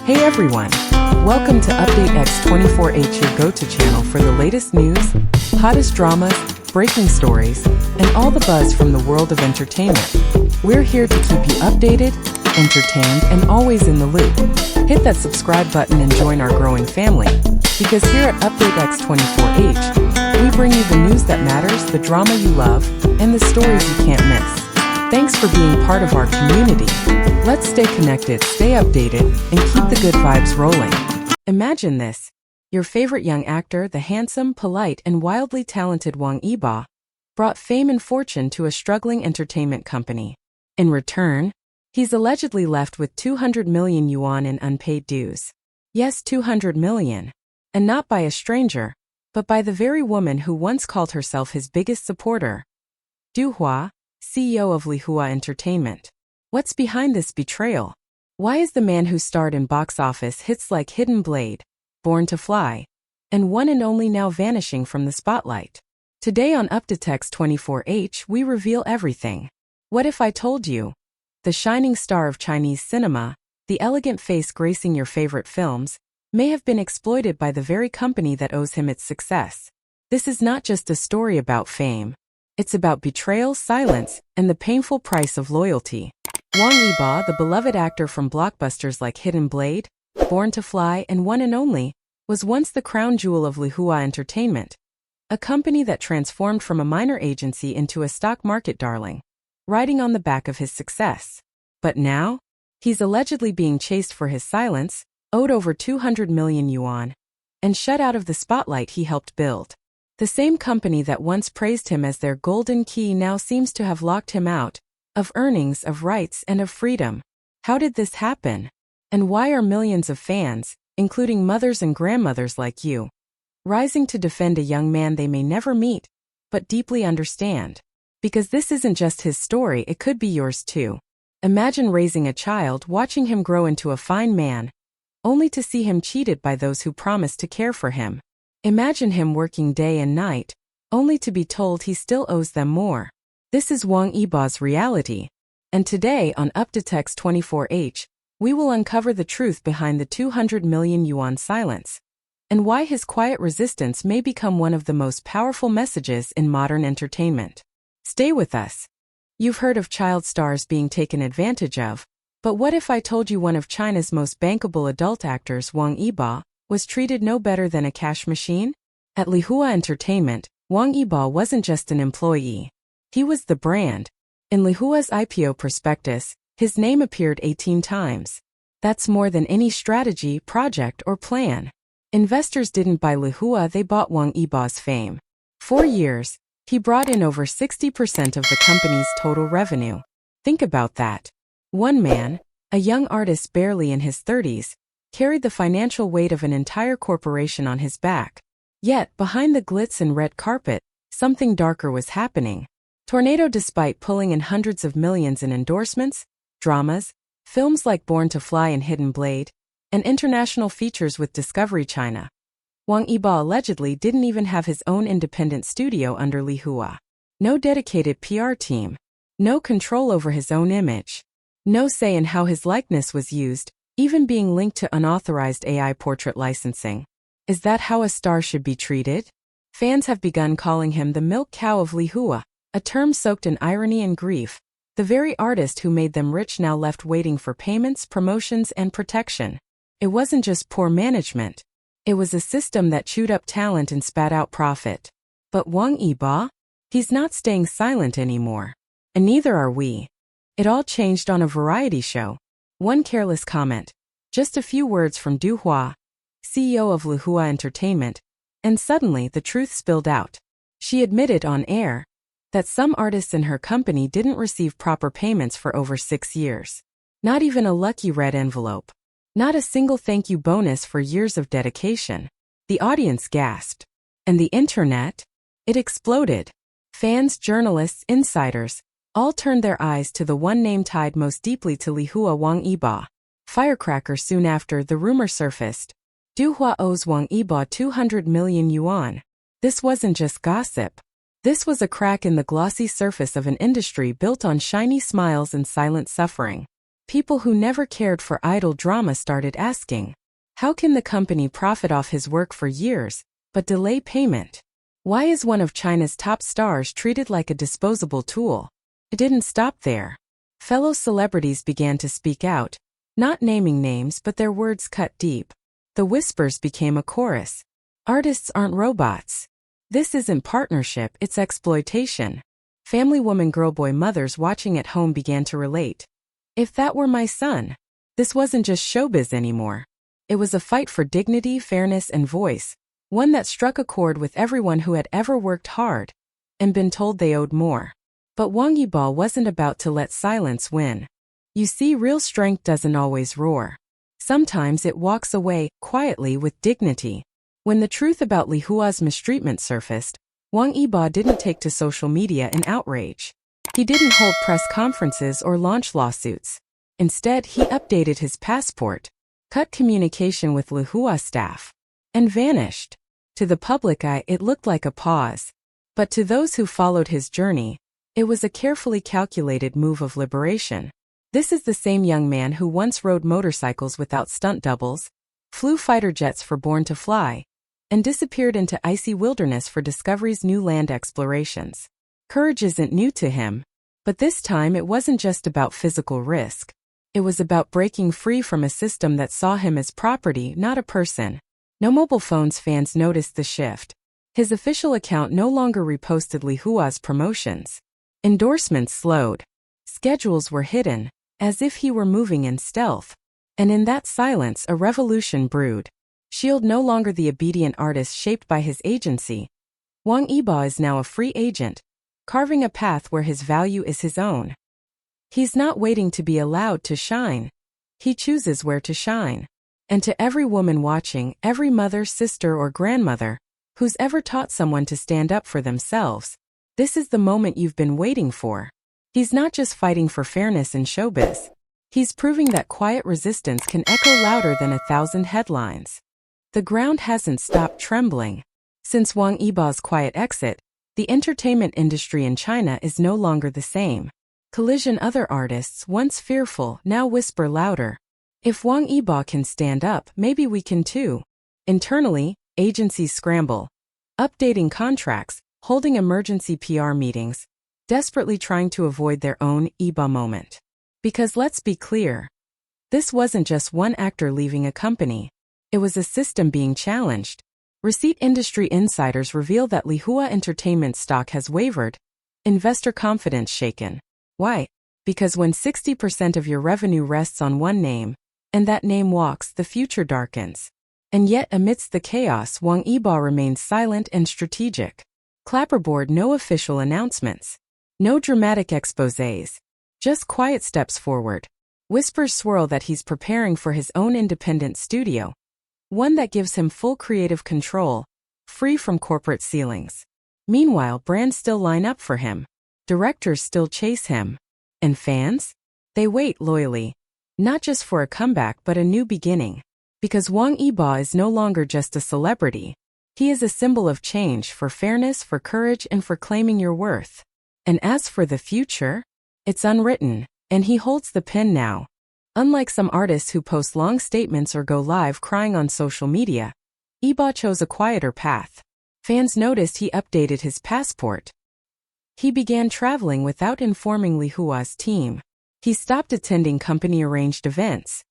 Hey everyone! Welcome to Update X24H, your go-to channel for the latest news, hottest dramas, breaking stories, and all the buzz from the world of entertainment. We're here to keep you updated, entertained, and always in the loop. Hit that subscribe button and join our growing family, because here at Update X24H, we bring you the news that matters, the drama you love, and the stories you can't miss. Thanks for being part of our community. Let's stay connected, stay updated, and keep the good vibes rolling. Imagine this. Your favorite young actor, the handsome, polite, and wildly talented Wang Yibo, brought fame and fortune to a struggling entertainment company. In return, he's allegedly left with 200 million yuan in unpaid dues. Yes, 200 million. And not by a stranger, but by the very woman who once called herself his biggest supporter. Lehua, CEO of Lehua Entertainment. What's behind this betrayal? Why is the man who starred in box office hits like Hidden Blade, Born to Fly, and One and Only now vanishing from the spotlight? Today on Update X24H, we reveal everything. What if I told you? The shining star of Chinese cinema, the elegant face gracing your favorite films, may have been exploited by the very company that owes him its success. This is not just a story about fame. It's about betrayal, silence, and the painful price of loyalty. Wang Yibo, the beloved actor from blockbusters like Hidden Blade, Born to Fly, and One and Only, was once the crown jewel of Lehua Entertainment, a company that transformed from a minor agency into a stock market darling, riding on the back of his success. But now, he's allegedly being chased for his silence, owed over 200 million yuan, and shut out of the spotlight he helped build. The same company that once praised him as their golden key now seems to have locked him out of earnings, of rights, and of freedom. How did this happen? And why are millions of fans, including mothers and grandmothers like you, rising to defend a young man they may never meet, but deeply understand? Because this isn't just his story, it could be yours too. Imagine raising a child, watching him grow into a fine man, only to see him cheated by those who promised to care for him. Imagine him working day and night, only to be told he still owes them more. This is Wang Yibo's reality. And today on Update X24H, we will uncover the truth behind the 200 million yuan silence, and why his quiet resistance may become one of the most powerful messages in modern entertainment. Stay with us. You've heard of child stars being taken advantage of, but what if I told you one of China's most bankable adult actors, Wang Yibo, was treated no better than a cash machine? At Lehua Entertainment, Wang Yibo wasn't just an employee. He was the brand. In Lehua's IPO prospectus, his name appeared 18 times. That's more than any strategy, project, or plan. Investors didn't buy Lehua, they bought Wang Yibo's fame. 4 years, he brought in over 60% of the company's total revenue. Think about that. One man, a young artist barely in his 30s, carried the financial weight of an entire corporation on his back. Yet, behind the glitz and red carpet, something darker was happening. Despite pulling in hundreds of millions in endorsements, dramas, films like Born to Fly and Hidden Blade, and international features with Discovery China, Wang Yibo allegedly didn't even have his own independent studio under Lehua. No dedicated PR team, no control over his own image, no say in how his likeness was used, even being linked to unauthorized AI portrait licensing. Is that how a star should be treated? Fans have begun calling him the milk cow of Lehua, a term soaked in irony and grief. The very artist who made them rich now left waiting for payments, promotions, and protection. It wasn't just poor management. It was a system that chewed up talent and spat out profit. But Wang Yibo? He's not staying silent anymore. And neither are we. It all changed on a variety show. One careless comment, just a few words from Lehua, CEO of Lehua Entertainment, and suddenly the truth spilled out. She admitted on air that some artists in her company didn't receive proper payments for over 6 years. Not even a lucky red envelope. Not a single thank you bonus for years of dedication. The audience gasped. And the internet? It exploded. Fans, journalists, insiders, all turned their eyes to the one name tied most deeply to Lehua, Wang Yibo. Firecracker soon after, the rumor surfaced. Lehua owes Wang Yibo 200 million yuan. This wasn't just gossip. This was a crack in the glossy surface of an industry built on shiny smiles and silent suffering. People who never cared for idle drama started asking, how can the company profit off his work for years, but delay payment? Why is one of China's top stars treated like a disposable tool? It didn't stop there. Fellow celebrities began to speak out, not naming names, but their words cut deep. The whispers became a chorus. Artists aren't robots. This isn't partnership, it's exploitation. Family woman girl boy mothers watching at home began to relate. If that were my son, this wasn't just showbiz anymore. It was a fight for dignity, fairness, and voice, one that struck a chord with everyone who had ever worked hard and been told they owed more. But Wang Yibo wasn't about to let silence win. You see, real strength doesn't always roar. Sometimes it walks away, quietly, with dignity. When the truth about Lehua's mistreatment surfaced, Wang Yibo didn't take to social media in outrage. He didn't hold press conferences or launch lawsuits. Instead, he updated his passport, cut communication with Lehua staff, and vanished. To the public eye, it looked like a pause. But to those who followed his journey, it was a carefully calculated move of liberation. This is the same young man who once rode motorcycles without stunt doubles, flew fighter jets for Born to Fly, and disappeared into icy wilderness for Discovery's new land explorations. Courage isn't new to him, but this time it wasn't just about physical risk. It was about breaking free from a system that saw him as property, not a person. No mobile phones. Fans noticed the shift. His official account no longer reposted Lehua's promotions. Endorsements slowed. Schedules were hidden, as if he were moving in stealth. And in that silence, a revolution brewed. Shield no longer the obedient artist shaped by his agency. Wang Yibo is now a free agent, carving a path where his value is his own. He's not waiting to be allowed to shine. He chooses where to shine. And to every woman watching, every mother, sister, or grandmother who's ever taught someone to stand up for themselves, this is the moment you've been waiting for. He's not just fighting for fairness in showbiz. He's proving that quiet resistance can echo louder than 1,000 headlines. The ground hasn't stopped trembling. Since Wang Yibo's quiet exit, the entertainment industry in China is no longer the same. Collision. Other artists, once fearful, now whisper louder. If Wang Yibo can stand up, maybe we can too. Internally, agencies scramble, updating contracts, holding emergency PR meetings, desperately trying to avoid their own Yibo moment. Because let's be clear, this wasn't just one actor leaving a company. It was a system being challenged. Receipt. Industry insiders reveal that Lehua Entertainment stock has wavered, investor confidence shaken. Why? Because when 60% of your revenue rests on one name, and that name walks, the future darkens. And yet, amidst the chaos, Wang Yibo remains silent and strategic. Clapperboard. No official announcements. No dramatic exposés. Just quiet steps forward. Whispers swirl that he's preparing for his own independent studio. One that gives him full creative control, free from corporate ceilings. Meanwhile, brands still line up for him. Directors still chase him. And fans? They wait loyally. Not just for a comeback but a new beginning. Because Wang Yibo is no longer just a celebrity. He is a symbol of change, for fairness, for courage, and for claiming your worth. And as for the future, it's unwritten, and he holds the pen now. Unlike some artists who post long statements or go live crying on social media, Yibo chose a quieter path. Fans noticed he updated his passport. He began traveling without informing Lehua's team. He stopped attending company-arranged events.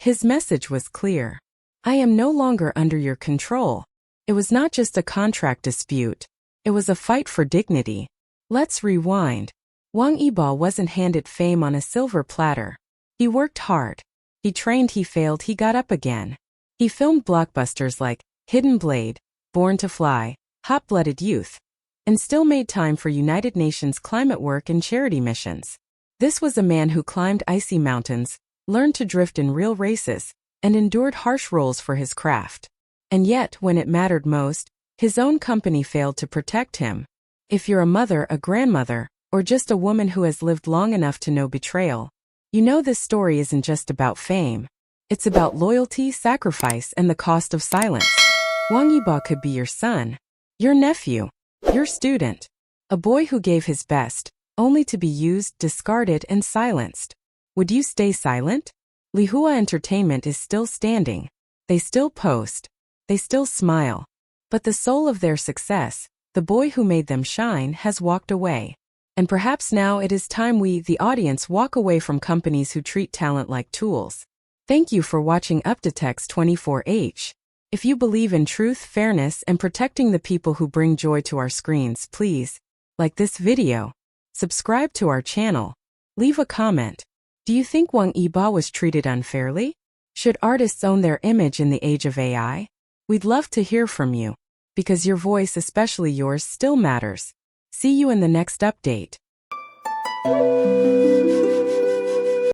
His message was clear. I am no longer under your control. It was not just a contract dispute. It was a fight for dignity. Let's rewind. Wang Yibo wasn't handed fame on a silver platter. He worked hard. He trained, he failed, he got up again. He filmed blockbusters like Hidden Blade, Born to Fly, Hot-Blooded Youth, and still made time for United Nations climate work and charity missions. This was a man who climbed icy mountains, learned to drift in real races, and endured harsh roles for his craft. And yet, when it mattered most, his own company failed to protect him. If you're a mother, a grandmother, or just a woman who has lived long enough to know betrayal, you know this story isn't just about fame. It's about loyalty, sacrifice, and the cost of silence. Wang Yibo could be your son, your nephew, your student, a boy who gave his best, only to be used, discarded, and silenced. Would you stay silent? Lehua Entertainment is still standing. They still post. They still smile. But the soul of their success, the boy who made them shine, has walked away. And perhaps now it is time we, the audience, walk away from companies who treat talent like tools. Thank you for watching Update X24H. If you believe in truth, fairness, and protecting the people who bring joy to our screens, please like this video, subscribe to our channel, leave a comment. Do you think Wang Yibo was treated unfairly? Should artists own their image in the age of AI? We'd love to hear from you, because your voice, especially yours, still matters. See you in the next update.